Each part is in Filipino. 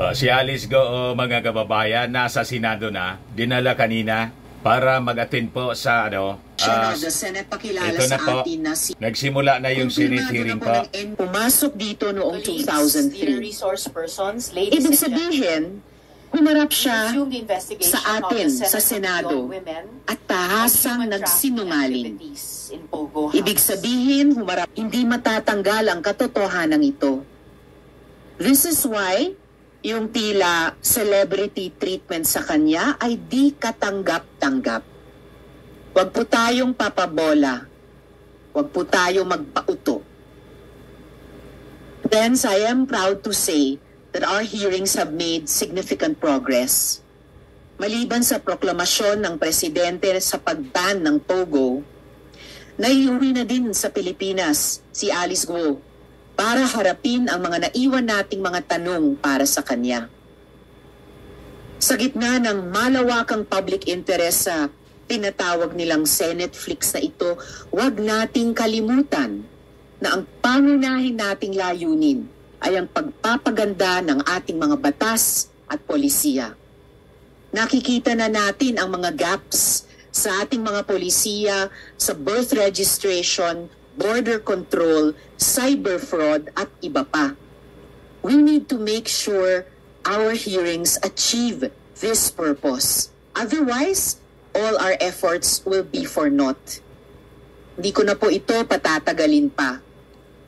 Si Alice Go, mga kababayan, nasa Senado na, dinala kanina para mag-attend po sa Senate, pakilala ito na sa po, atin na si nagsimula na yung Senate hearing po. Pumasok dito noong 2003. Resource persons, Ibig sabihin, humarap siya sa atin sa Senado at tahasang nagsinungaling. Ibig sabihin, hindi matatanggal ang katotohanan ito. This is why yung tila celebrity treatment sa kanya ay di katanggap-tanggap. Huwag po tayong papabola. Huwag po tayong magpauto. Hence, I am proud to say that our hearings have made significant progress. Maliban sa proklamasyon ng Presidente sa pag-ban ng Pogo, naiuwi na din sa Pilipinas si Alice Go para harapin ang mga naiwan nating mga tanong para sa kanya. Sa gitna ng malawakang public interest sa tinatawag nilang Senate Flix na ito, huwag nating kalimutan na ang pangunahin nating layunin ay ang pagpapaganda ng ating mga batas at polisiya. Nakikita na natin ang mga gaps sa ating mga polisiya sa birth registration, border control, cyber fraud at iba pa. We need to make sure our hearings achieve this purpose. Otherwise, all our efforts will be for naught. Hindi ko na po ito patatagalin pa.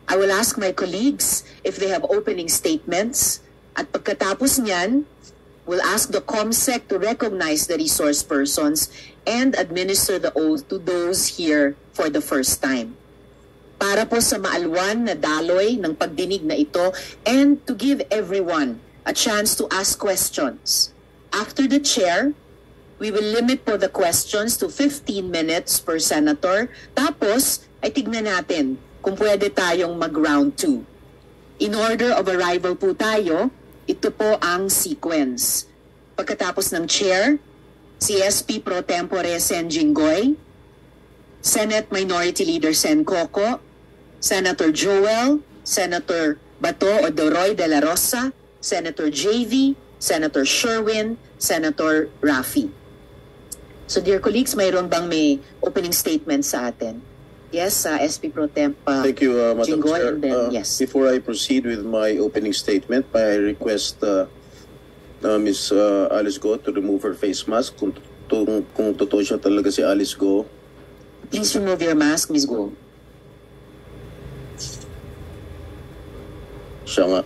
I will ask my colleagues if they have opening statements at pagkatapos niyan, we'll ask the COMSEC to recognize the resource persons and administer the oath to those here for the first time. Para po sa maalwan na daloy ng pagdinig na ito and to give everyone a chance to ask questions. After the chair, we will limit po the questions to 15 minutes per senator. Tapos, ay tignan natin kung pwede tayong mag-round 2. In order of arrival po tayo, ito po ang sequence. Pagkatapos ng chair, si SP Pro Tempore Sen Jinggoy, Senate Minority Leader Sen Coco, Senator Joel, Senator Bato Odoroy de la Rosa, Senator JV, Senator Sherwin, Senator Raffy. So dear colleagues, mayroon bang may opening statement sa atin? Yes, SP Pro Temp Thank you, Madam Jinggoy, Chair. and then, yes. Before I proceed with my opening statement, I request Ms. Alice Go to remove her face mask. Kung totoo siya talaga si Alice Go. Please remove your mask, Ms. Go. Siya nga.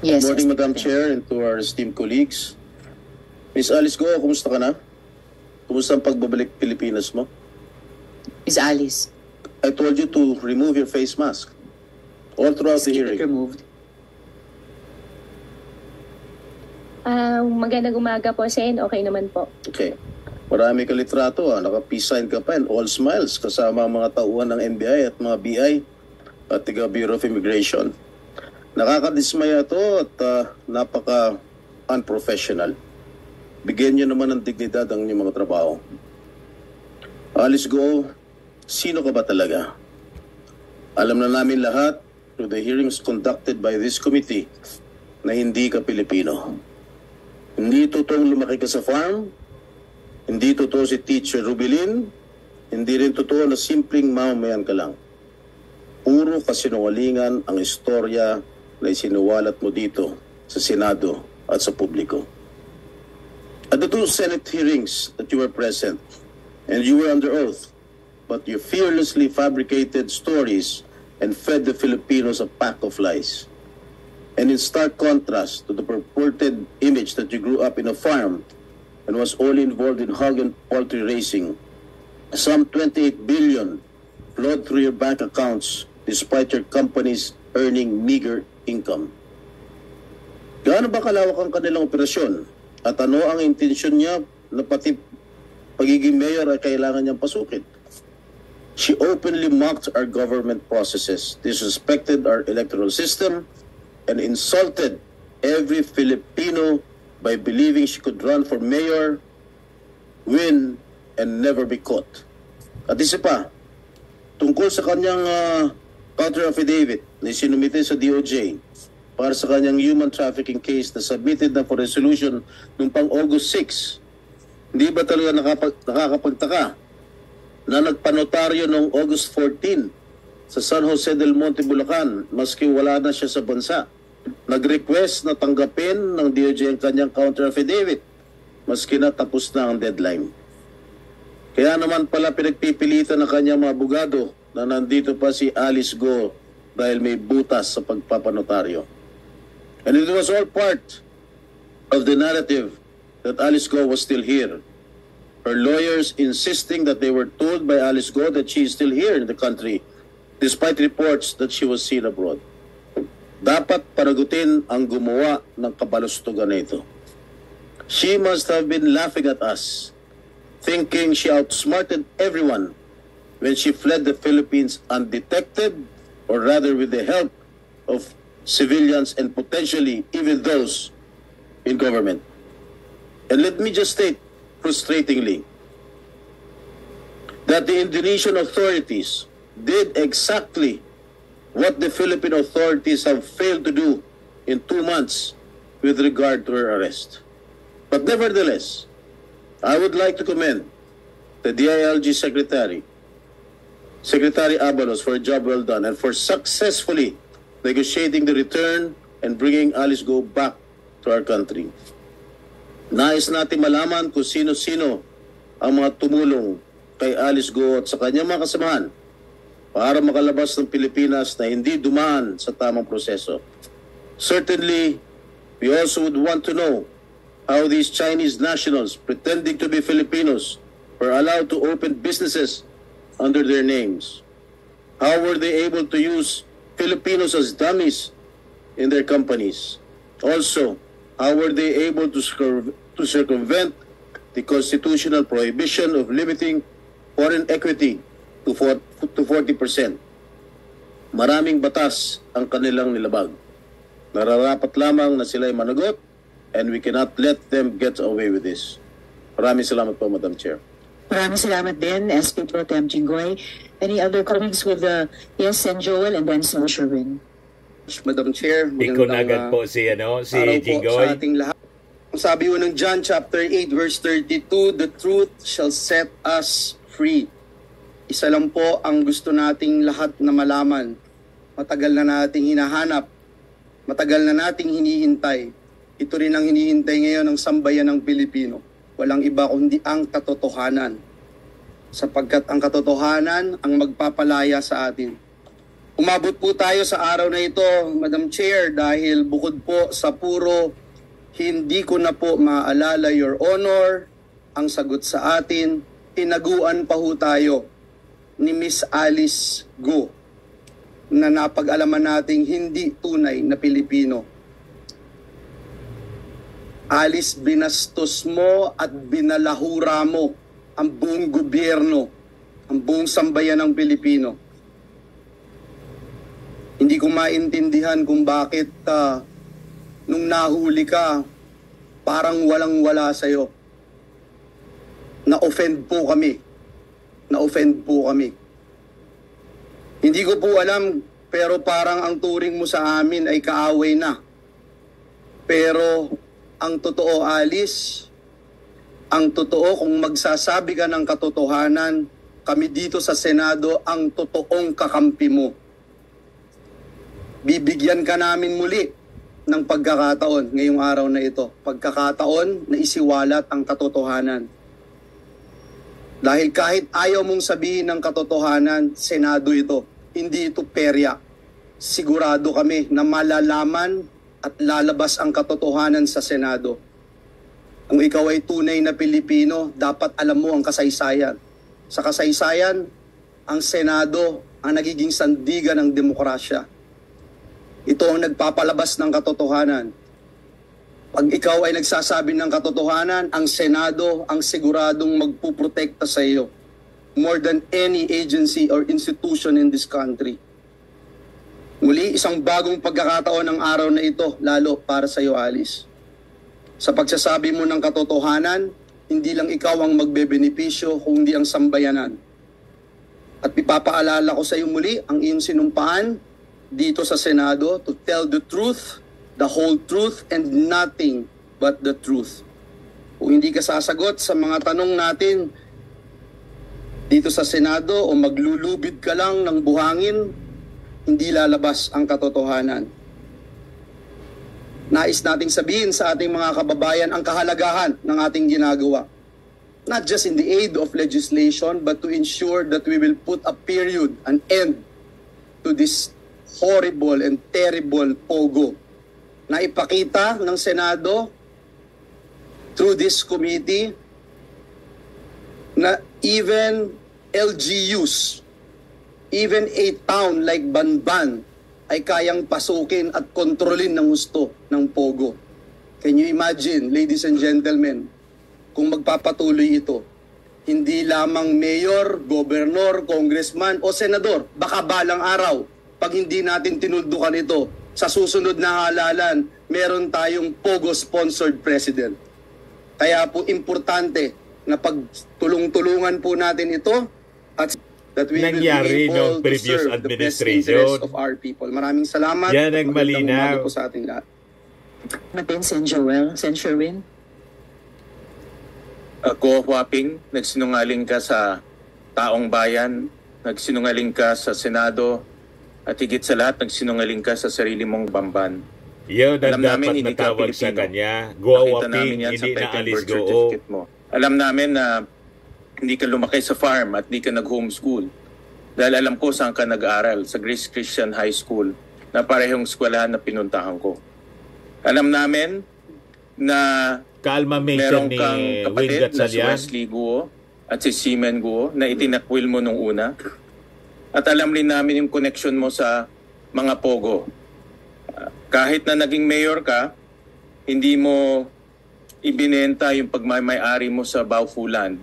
Yes. Good morning, SP Madam Pro Temp. Chair, and to our esteemed colleagues. Ms. Alice Go, kumusta ka na? Kumusta ang pagbabalik Pilipinas mo? Ms. Alice. I told you to remove your face mask all throughout the Keep it hearing. removed. Magandang umaga po, Sen. Okay naman po. Okay. Marami ka litrato, naka-peace sign ka pa and all smiles kasama ang mga tauhan ng NBI at mga BI at tiga Bureau of Immigration. Nakakadismaya to at napaka-unprofessional. Bigyan nyo naman ng dignidad ang inyong mga trabaho. Alice Go, sino ka ba talaga? Alam na namin lahat through the hearings conducted by this committee na hindi ka Pilipino. Hindi totoong lumaki ka sa farm, hindi totoo si Teacher Rubilin, hindi rin totoo na simpleng mamamayan ka lang. Puro kasinungalingan ang istorya na isinuwalat mo dito sa Senado at sa publiko. At the two Senate hearings that you were present, and you were under oath, but you fearlessly fabricated stories and fed the Filipinos a pack of lies. And in stark contrast to the purported image that you grew up in a farm and was only involved in hog and poultry raising, some 28 billion flowed through your bank accounts despite your companies earning meager income. Gaano ba kalawak ang kanilang operasyon? At ano ang intensyon niya na pati pagiging mayor ay kailangan niyang pasukin? She openly mocked our government processes, disrespected our electoral system, and insulted every Filipino by believing she could run for mayor, win, and never be caught. At isa pa, tungkol sa kanyang counter affidavit na sinumite sa DOJ, para sa kanyang human trafficking case na submitted na for resolution noong pang August 6. Hindi ba talaga nakakapagtaka na nagpanotaryo noong August 14 sa San Jose del Monte, Bulacan, maski wala na siya sa bansa? Nag-request na tanggapin ng DOJ ang kanyang counter affidavit maski na tapos na ang deadline. Kaya naman pala pinagpipilitan ng kanyang mga abogado na nandito pa si Alice Go dahil may butas sa pagpapanotaryo. And it was all part of the narrative that Alice Go was still here. Her lawyers insisting that they were told by Alice Go that she is still here in the country despite reports that she was seen abroad. Dapat panagutin ang gumawa ng kabalustugan na ito. She must have been laughing at us, thinking she outsmarted everyone when she fled the Philippines undetected, or rather with the help of civilians and potentially even those in government. And let me just state frustratingly that the Indonesian authorities did exactly what the Philippine authorities have failed to do in 2 months with regard to her arrest. But nevertheless, I would like to commend the DILG Secretary Abalos, for a job well done and for successfully negotiating the return and bringing Alice Go back to our country. Nais natin malaman kung sino-sino ang mga tumulong kay Alice Go at sa kanyang mga kasamahan para makalabas ng Pilipinas na hindi dumaan sa tamang proseso. Certainly, we also would want to know how these Chinese nationals pretending to be Filipinos were allowed to open businesses under their names. How were they able to use Filipinos as dummies in their companies? Also, how were they able to circumvent the constitutional prohibition of limiting foreign equity to 40%? Maraming batas ang kanilang nilabag. Nararapat lamang na sila'y managot, and we cannot let them get away with this. Maraming salamat po, Madam Chair. Maraming salamat din, SP Pro Tem Jinggoy. Any other colleagues with yes, and Joel, and then Sir Sherwin? Madam Chair, Ikaw na agad po si araw Jinggoy. po sa ating lahat. Ang sabi po ng John chapter 8 verse 32, the truth shall set us free. Isa lang po ang gusto nating lahat na malaman. Matagal na nating hinahanap. Matagal na nating hinihintay. Ito rin ang hinihintay ngayon ng sambayan ng Pilipino. Walang iba kundi ang katotohanan. Sapagkat ang katotohanan ang magpapalaya sa atin. Umabot po tayo sa araw na ito, Madam Chair, dahil bukod po sa puro hindi ko na po maalala, Your Honor, ang sagot sa atin, tinaguan pa ho tayo ni Miss Alice Go na napag-alaman nating hindi tunay na Pilipino. Alice, binastos mo at binalahura mo ang buong gobyerno, ang buong sambayan ng Pilipino. Hindi ko maintindihan kung bakit nung nahuli ka, parang walang-wala sa'yo. Na-offend po kami. Na-offend po kami. Hindi ko po alam, pero parang ang turing mo sa amin ay kaaway na. Pero ang totoo, Alice, ang totoo, kung magsasabi ka ng katotohanan, kami dito sa Senado ang totoong kakampi mo. Bibigyan ka namin muli ng pagkakataon ngayong araw na ito. Pagkakataon na isiwalat ang katotohanan. Dahil kahit ayaw mong sabihin ng katotohanan, Senado ito. Hindi ito perya. Sigurado kami na malalaman at lalabas ang katotohanan sa Senado. Kung ikaw ay tunay na Pilipino, dapat alam mo ang kasaysayan. Sa kasaysayan, ang Senado ang nagiging sandigan ng demokrasya. Ito ang nagpapalabas ng katotohanan. Pag ikaw ay nagsasabi ng katotohanan, ang Senado ang siguradong magpuprotekta sa iyo more than any agency or institution in this country. Muli, isang bagong pagkakataon ng araw na ito, lalo para sa iyo, Alice. Sa pagsasabi mo ng katotohanan, hindi lang ikaw ang magbebenepisyo, kundi ang sambayanan. At ipapaalala ko sa iyo muli ang iyong sinumpaan dito sa Senado to tell the truth the whole truth, and nothing but the truth. Kung hindi ka sasagot sa mga tanong natin dito sa Senado o maglulubid ka lang ng buhangin, hindi lalabas ang katotohanan. Nais nating sabihin sa ating mga kababayan ang kahalagahan ng ating ginagawa. Not just in the aid of legislation, but to ensure that we will put a period, an end to this horrible and terrible pogo na ipakita ng Senado through this committee na even LGUs, even a town like Banban ay kayang pasukin at kontrolin ng gusto ng pogo. Can you imagine, ladies and gentlemen, kung magpapatuloy ito, hindi lamang mayor, gobernador, congressman o senador, baka balang araw, pag hindi natin tinuldukan ito, sa susunod na halalan, meron tayong pogo-sponsored president. Kaya po importante na pagtulong-tulungan po natin ito at that we will be able to serve the best interest of our people. Maraming salamat. Yan ang malinaw. Po sa ating lahat. Sen Joel, Sen Sherwin. Go Huaping, nagsinungaling ka sa taong bayan, nagsinungaling ka sa Senado, at higit sa lahat, nagsinungaling ka sa sarili mong Bamban. Yun ang Alam namin, dapat hindi ka natawag sa Pilipino. kanya. Nakita Guwaping, namin yan sa hindi na peke alis birth goo. certificate mo. Alam namin na hindi ka lumaki sa farm at hindi ka nag-homeschool. Dahil alam ko saan ka nag-aral, sa Grace Christian High School, na parehong eskwelahan na pinuntahan ko. Alam namin na Ka-alma-mater meron ni kang kapatid Wingat na si Salian. Wesley Guo at si Seaman Guo na itinakwil mo nung una. At alam rin namin yung connection mo sa mga pogo. Kahit na naging mayor ka, hindi mo ibinenta yung pagmamay-ari mo sa Baofulan.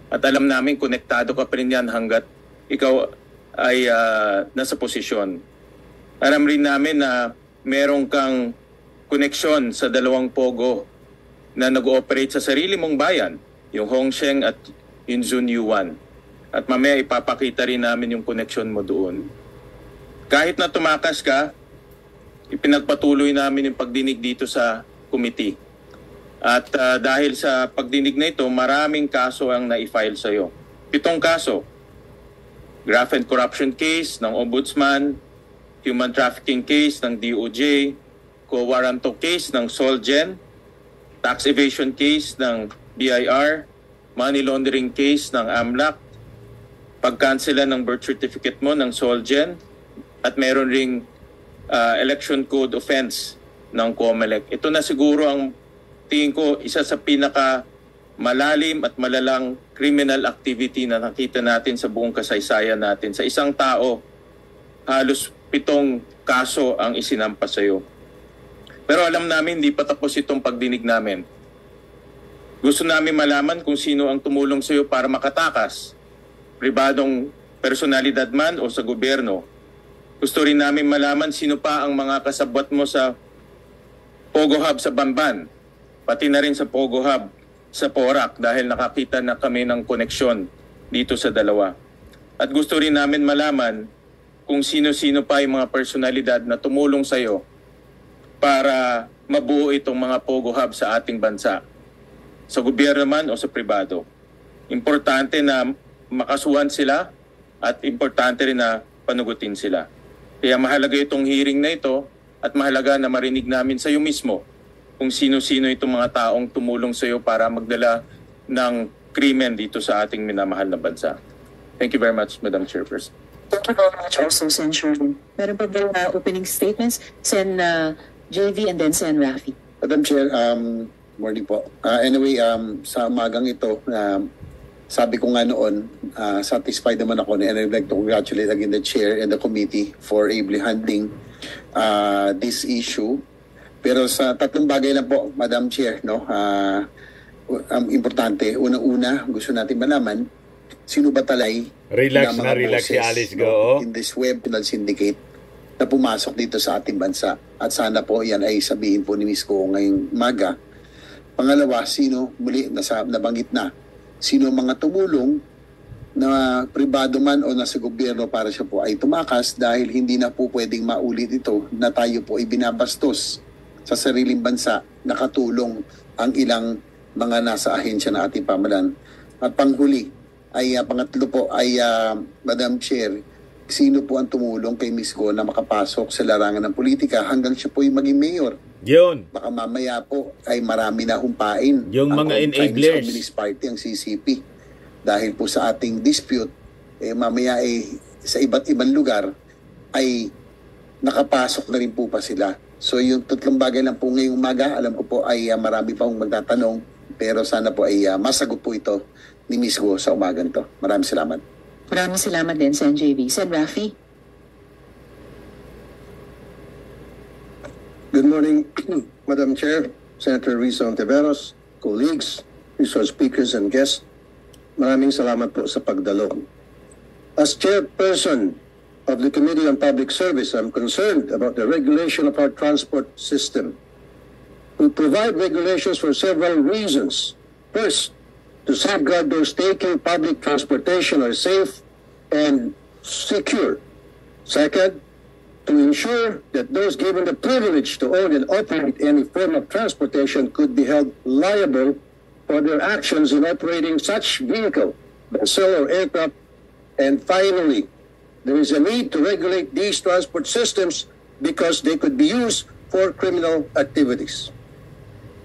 At alam namin, konektado ka pa rin yan hanggat ikaw ay nasa posisyon. Alam rin namin na meron kang koneksyon sa dalawang pogo na nag-ooperate sa sarili mong bayan, yung Hongsheng at yung Zunyuan. At mamaya ipapakita rin namin yung koneksyon mo doon. Kahit na tumakas ka, ipinagpatuloy namin yung pagdinig dito sa committee. At dahil sa pagdinig na ito, maraming kaso ang na-file sa iyo. 7 kaso. Graft and corruption case ng Ombudsman, human trafficking case ng DOJ, co-warranto case ng Solgen, tax evasion case ng BIR, money laundering case ng AMLAC, pagkansela ng birth certificate mo ng Solgen, at meron ring election code offense ng COMELEC. Ito na siguro ang tingin ko isa sa pinaka malalim at malalang criminal activity na nakita natin sa buong kasaysayan natin. Sa isang tao, halos 7 kaso ang isinampa sa iyo. Pero alam namin, hindi pa tapos itong pagdinig namin. Gusto namin malaman kung sino ang tumulong sa iyo para makatakas. Pribadong personalidad man o sa gobyerno. Gusto rin namin malaman sino pa ang mga kasabwat mo sa Pogo Hub sa Bamban. Pati na rin sa Pogo Hub sa Porac dahil nakakita na kami ng koneksyon dito sa dalawa. At gusto rin namin malaman kung sino-sino pa yung mga personalidad na tumulong sa iyo para mabuo itong mga Pogo Hub sa ating bansa. Sa gobyerno man o sa pribado. Importante na makasuhan sila at importante rin na panugutin sila. Kaya mahalaga itong hearing na ito at mahalaga na marinig namin sa iyo mismo kung sino-sino itong mga taong tumulong sa iyo para magdala ng krimen dito sa ating minamahal na bansa. Thank you very much, Madam Chairperson. Thank you very much also, Sen Sherwin. Meron pa ba opening statements? Sen JV and then Sen Rafi. Madam Chair, morning po. Anyway, sa umagang ito, sabi ko nga noon, satisfied naman ako and I'd like to congratulate again the Chair and the committee for ably handling this issue. Pero sa 3 bagay lang po, Madam Chair, no? Importante, unang-una, gusto natin malaman, sino ba talay Relax na relax si Alice Go. in this web criminal syndicate na pumasok dito sa ating bansa. At sana po yan ay sabihin po ni Ms. Go ngayong maga. Pangalawa, sino, muli, nabanggit na, sino mga tumulong na pribado man o nasa gobyerno para siya po ay tumakas dahil hindi na po pwedeng maulit ito na tayo po ay binabastos sa sariling bansa, nakatulong ang ilang mga nasa ahensya ng ating pamahalaan. At panghuli, ay pangatlo po ay Madam Chair, sino po ang tumulong kay Ms. Go na makapasok sa larangan ng politika hanggang siya po yung maging mayor? Yun. Baka mamaya po ay marami na humpain Yung ang mga Chinese enablers. Communist Party, ang CCP. Dahil po sa ating dispute, mamaya sa iba't ibang lugar ay nakapasok na rin po pa sila. So yung tatlong bagay lang po ngayong umaga, alam ko po ay marami pa akong magtatanong, pero sana po ay masagot po ito ni Ms. Go sa umagang to. Maraming salamat. Maraming salamat din, Sen. JV. Sen. Rafi? Good morning, Madam Chair, Senator Risa Ontiveros, colleagues, resource speakers and guests. Maraming salamat po sa pagdalo. As chairperson of the Committee on Public Service, I'm concerned about the regulation of our transport system. We provide regulations for several reasons. First, to safeguard those taking public transportation are safe and secure. Second, to ensure that those given the privilege to own and operate any form of transportation could be held liable for their actions in operating such vehicle, vessel, or aircraft. And finally, there is a need to regulate these transport systems because they could be used for criminal activities.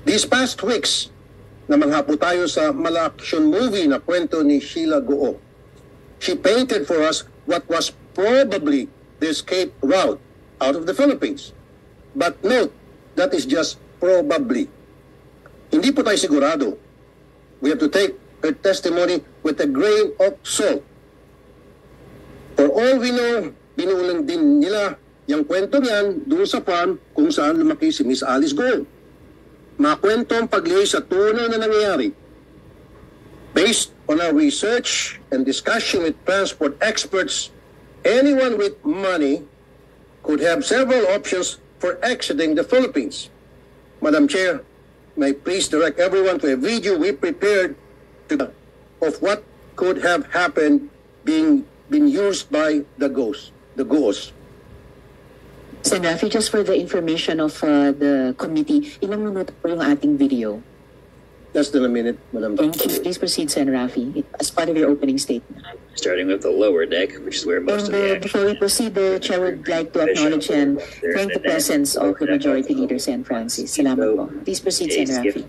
These past weeks, namangha po tayo sa mala-action movie na kwento ni Sheila Goo. She painted for us what was probably the escape route out of the Philippines. But note, that is just probably. Hindi po tayo sigurado. We have to take her testimony with a grain of salt. For all we know, binulang din nila yung kwento niyan doon sa farm kung saan lumaki si Miss Alice Go. Mga kwentong paglihis sa tunay na nangyayari. Based on our research and discussion with transport experts, anyone with money could have several options for exiting the Philippines. Madam Chair, may I please direct everyone to a video we prepared of what could have happened being used by the Goos. Sen. Rafi, just for the information of the committee, ilang minuto po yung ating video? Less than a minute, Madam Chair. Thank you. Please proceed, Sen. Rafi, as part of your opening statement. Starting with the lower deck, which is where most of the action. Before we proceed, the Chair would like to acknowledge and thank the presence of the Majority Leader, Sen. Francis. Salamat po. Please proceed, Sen. Rafi.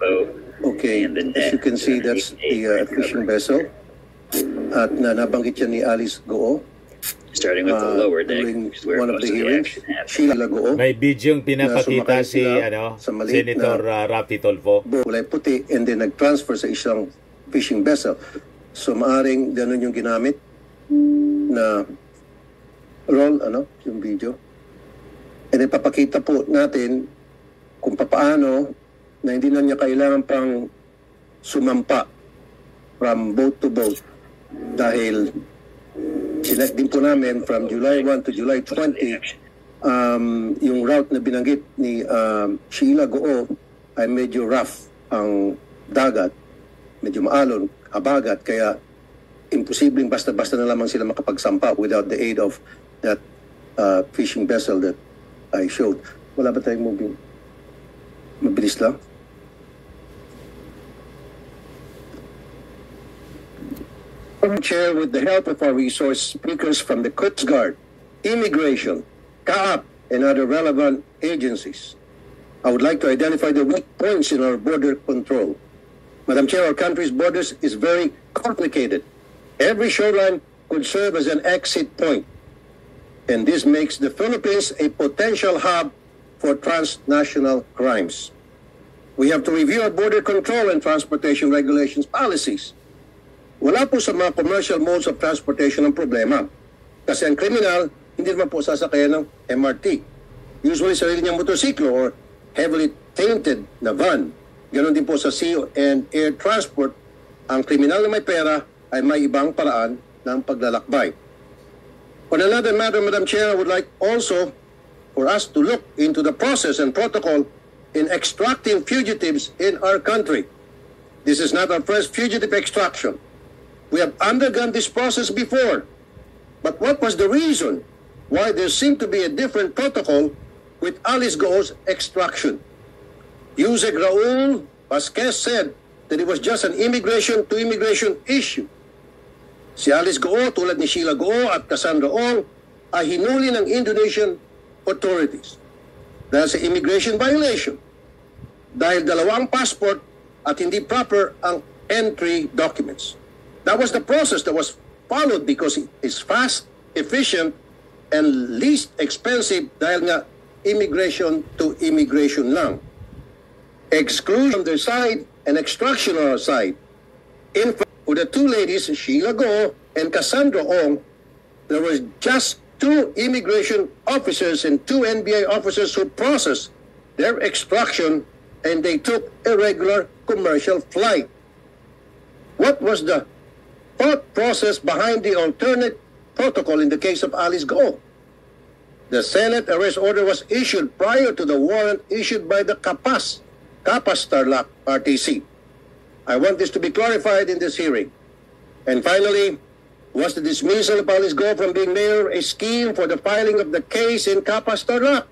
Okay, as you can see, that's the fishing vessel. At nabanggit yan ni Alice Goo. Starting with the lower deck, during which is where one of most the of the hearings, action happens. Sheila Goo, May video yung pinapakita sumakay si sila sa maliit Senator Rafi Tolfo. kulay puti, and then nag-transfer sa isang fishing vessel. So maaring ganun yung ginamit na roll, yung video. And then papakita po natin kung paano na hindi na niya kailangan pang sumampa from boat to boat dahil sinek din po namin from July 1 to July 20 yung route na binanggit ni Sheila Goo ay medyo rough ang dagat, medyo maalon, habagat, kaya imposibleng basta-basta na lamang sila makapagsampa without the aid of that fishing vessel that I showed. Wala ba tayong moving? Mabilis lang. Chair, with the help of our resource speakers from the Coast Guard, Immigration, CAAP, and other relevant agencies, I would like to identify the weak points in our border control. Madam Chair, our country's borders is very complicated. Every shoreline could serve as an exit point, and this makes the Philippines a potential hub for transnational crimes. We have to review our border control and transportation regulations policies. Wala po sa mga commercial modes of transportation ang problema. Kasi ang kriminal, hindi naman po sasakayan ng MRT. Usually sarili niyang motorsiklo or heavily tainted na van. Ganon din po sa sea and air transport. Ang kriminal na may pera ay may ibang paraan ng paglalakbay. On another matter, Madam Chair, I would like also for us to look into the process and protocol in extracting fugitives in our country. This is not our first fugitive extraction. We have undergone this process before. But what was the reason why there seemed to be a different protocol with Alice Goo's extraction? Yusek Raul Vasquez said that it was just an immigration-to-immigration issue. Si Alice Goo, tulad ni Sheila Goo at Cassandra Ong, ay hinuli ng Indonesian authorities dahil sa immigration violation, dahil dalawang passport at hindi proper ang entry documents. That was the process that was followed because it's fast, efficient, and least expensive dahil nga immigration to immigration lang. Exclusion on their side and extraction on our side. In fact, with the two ladies, Sheila Goo and Cassandra Ong, there was just 2 immigration officers and 2 NBI officers who processed their extraction, and they took a regular commercial flight. What was the thought process behind the alternate protocol in the case of Alice Goo? The Senate arrest order was issued prior to the warrant issued by the Capas Tarlac RTC. I want this to be clarified in this hearing. And finally, was the dismissal of Alice Goo from being mayor a scheme for the filing of the case in Capas Tarlac?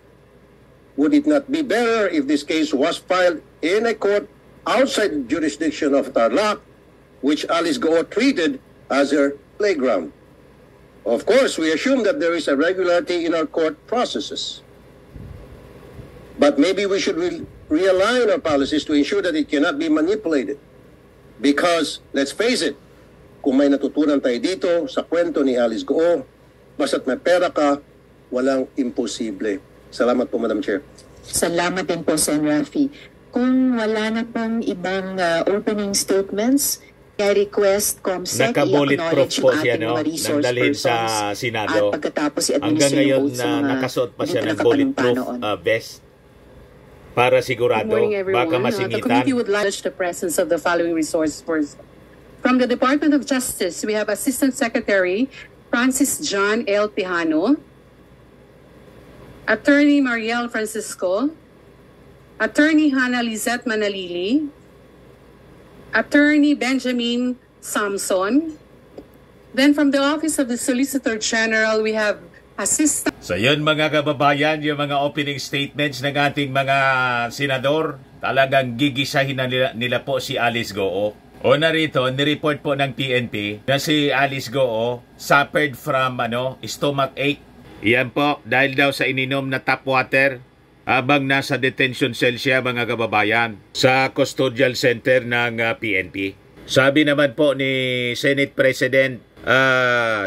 Would it not be better if this case was filed in a court outside the jurisdiction of Tarlac, which Alice Goo treated as her playground? Of course, we assume that there is a regularity in our court processes. But maybe we should realign our policies to ensure that it cannot be manipulated. Because, let's face it, kung may natutunan tayo dito sa kwento ni Alice Goo, basta't may pera ka, walang imposible. Salamat po, Madam Chair. Salamat din po, Sen. Rafi. Kung wala na pong ibang opening statements, I request COMSEC i-acknowledge yung ating mga resource persons sa Senado. at pagkatapos Hanggang i-administer ngayon yung oath sa mga nakasuot pa siya ng bulletproof vest para sigurado. Good morning, everyone. Baka The masingitan. committee would like the presence of the following resource persons. From the Department of Justice, we have Assistant Secretary Francis John L. Tejano, Attorney Mariel Francisco, Attorney Hannah Lizette Manalili, Attorney Benjamin Samson. Then from the Office of the Solicitor General, we have Assistant. So yun mga kababayan, yung mga opening statements ng ating mga senador, talagang gigisahin na nila po si Alice Goo. O narito, nireport po ng PNP na si Alice Goo suffered from stomach ache. Yan po, dahil daw sa ininom na tap water habang nasa detention cell siya mga kababayan sa custodial center ng PNP. Sabi naman po ni Senate President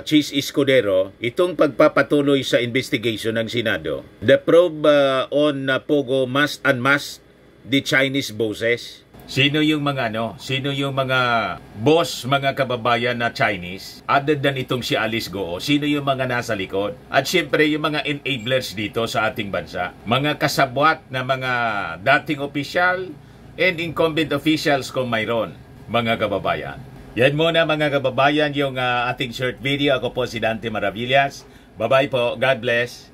Chis Escudero, itong pagpapatuloy sa investigation ng Senado, the probe on Pogo must unmask the Chinese bosses. Sino yung mga sino yung mga boss, mga kababayan na Chinese? Other than itong si Alice Goo, sino yung mga nasa likod? At syempre yung mga enablers dito sa ating bansa. Mga kasabwat na mga dating opisyal and incumbent officials kung mayroon, mga kababayan. Yan muna mga kababayan yung ating short video. Ako po si Dante Maravillas. Bye-bye po. God bless.